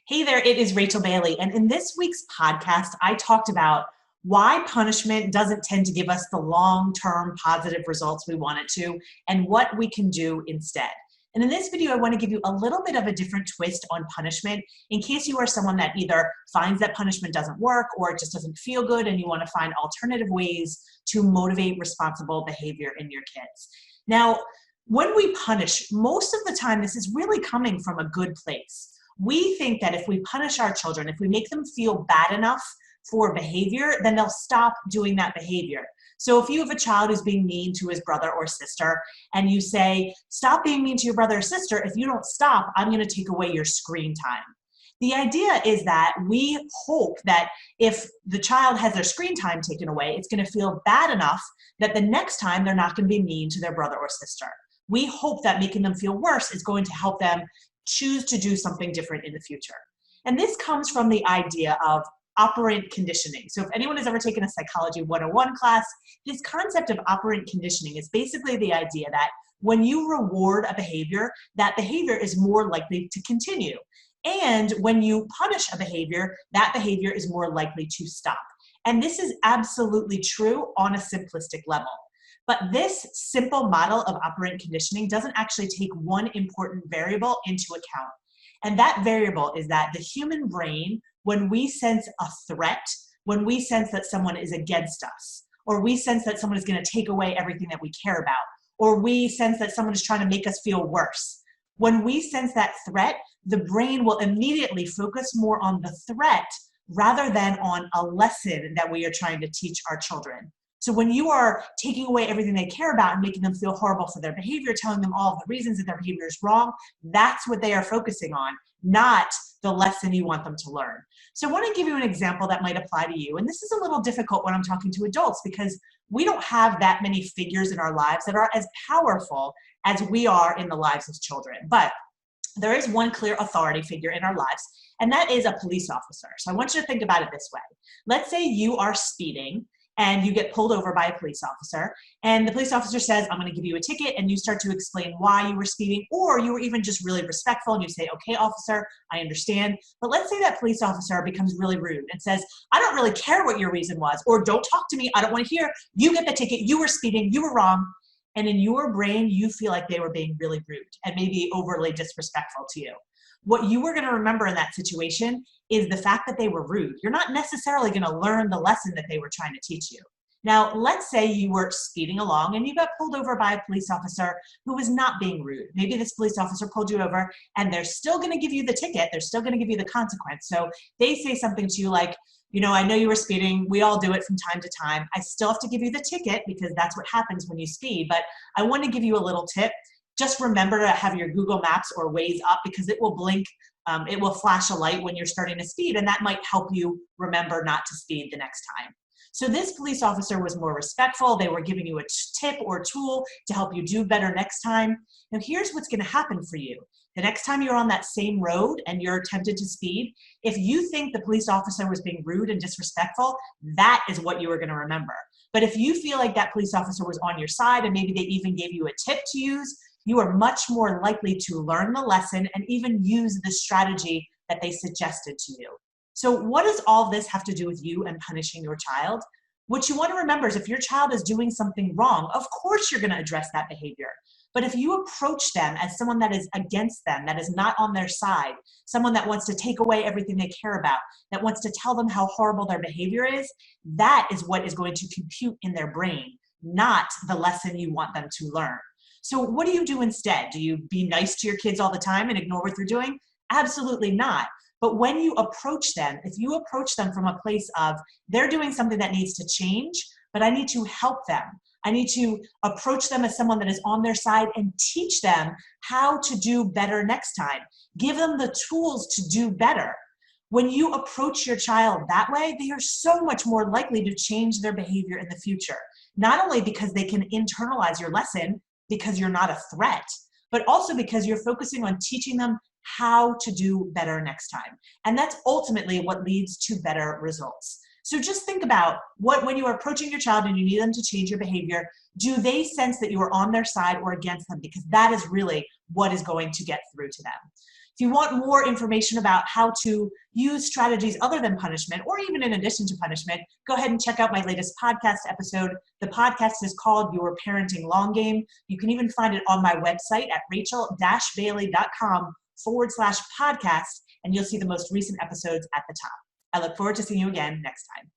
Hey there, it is Rachel Bailey. And in this week's podcast, I talked about why punishment doesn't tend to give us the long-term positive results we want it to and what we can do instead. And in this video, I want to give you a little bit of a different twist on punishment in case you are someone that either finds that punishment doesn't work or it just doesn't feel good and you want to find alternative ways to motivate responsible behavior in your kids. Now, when we punish, most of the time, this is really coming from a good place. We think that if we punish our children, if we make them feel bad enough for behavior, then they'll stop doing that behavior. So if you have a child who's being mean to his brother or sister, and you say, stop being mean to your brother or sister, if you don't stop, I'm going to take away your screen time. The idea is that we hope that if the child has their screen time taken away, it's going to feel bad enough that the next time they're not going to be mean to their brother or sister. We hope that making them feel worse is going to help them choose to do something different in the future. And this comes from the idea of operant conditioning. So if anyone has ever taken a Psychology 101 class, this concept of operant conditioning is basically the idea that when you reward a behavior, that behavior is more likely to continue. And when you punish a behavior, that behavior is more likely to stop. And this is absolutely true on a simplistic level. But this simple model of operant conditioning doesn't actually take one important variable into account. And that variable is that the human brain, when we sense a threat, when we sense that someone is against us, or we sense that someone is going to take away everything that we care about, or we sense that someone is trying to make us feel worse, when we sense that threat, the brain will immediately focus more on the threat rather than on a lesson that we are trying to teach our children. So when you are taking away everything they care about and making them feel horrible for their behavior, telling them all of the reasons that their behavior is wrong, that's what they are focusing on, not the lesson you want them to learn. So I want to give you an example that might apply to you. And this is a little difficult when I'm talking to adults because we don't have that many figures in our lives that are as powerful as we are in the lives of children. But there is one clear authority figure in our lives, and that is a police officer. So I want you to think about it this way. Let's say you are speeding and you get pulled over by a police officer, and the police officer says, I'm going to give you a ticket, and you start to explain why you were speeding, or you were even just really respectful, and you say, okay, officer, I understand. But let's say that police officer becomes really rude and says, I don't really care what your reason was, or don't talk to me, I don't want to hear, you get the ticket, you were speeding, you were wrong. And in your brain, you feel like they were being really rude and maybe overly disrespectful to you. What you were going to remember in that situation is the fact that they were rude. You're not necessarily going to learn the lesson that they were trying to teach you. Now, let's say you were speeding along and you got pulled over by a police officer who was not being rude. Maybe this police officer pulled you over and they're still going to give you the ticket. They're still going to give you the consequence. So they say something to you like, you know, I know you were speeding. We all do it from time to time. I still have to give you the ticket because that's what happens when you speed. But I want to give you a little tip. Just remember to have your Google Maps or Waze up because it will blink, it will flash a light when you're starting to speed, and that might help you remember not to speed the next time. So this police officer was more respectful. They were giving you a tip or tool to help you do better next time. Now here's what's going to happen for you. The next time you're on that same road and you're tempted to speed, if you think the police officer was being rude and disrespectful, that is what you are going to remember. But if you feel like that police officer was on your side and maybe they even gave you a tip to use, you are much more likely to learn the lesson and even use the strategy that they suggested to you. So what does all this have to do with you and punishing your child? What you want to remember is if your child is doing something wrong, of course you're going to address that behavior. But if you approach them as someone that is against them, that is not on their side, someone that wants to take away everything they care about, that wants to tell them how horrible their behavior is, that is what is going to compute in their brain, not the lesson you want them to learn. So what do you do instead? Do you be nice to your kids all the time and ignore what they're doing? Absolutely not. But when you approach them, if you approach them from a place of they're doing something that needs to change, but I need to help them. I need to approach them as someone that is on their side and teach them how to do better next time. Give them the tools to do better. When you approach your child that way, they are so much more likely to change their behavior in the future. Not only because they can internalize your lesson, because you're not a threat, but also because you're focusing on teaching them how to do better next time. And that's ultimately what leads to better results. So just think about when you are approaching your child and you need them to change your behavior, do they sense that you are on their side or against them? Because that is really what is going to get through to them. If you want more information about how to use strategies other than punishment, or even in addition to punishment, go ahead and check out my latest podcast episode. The podcast is called Your Parenting Long Game. You can even find it on my website at rachel-bailey.com/podcast, and you'll see the most recent episodes at the top. I look forward to seeing you again next time.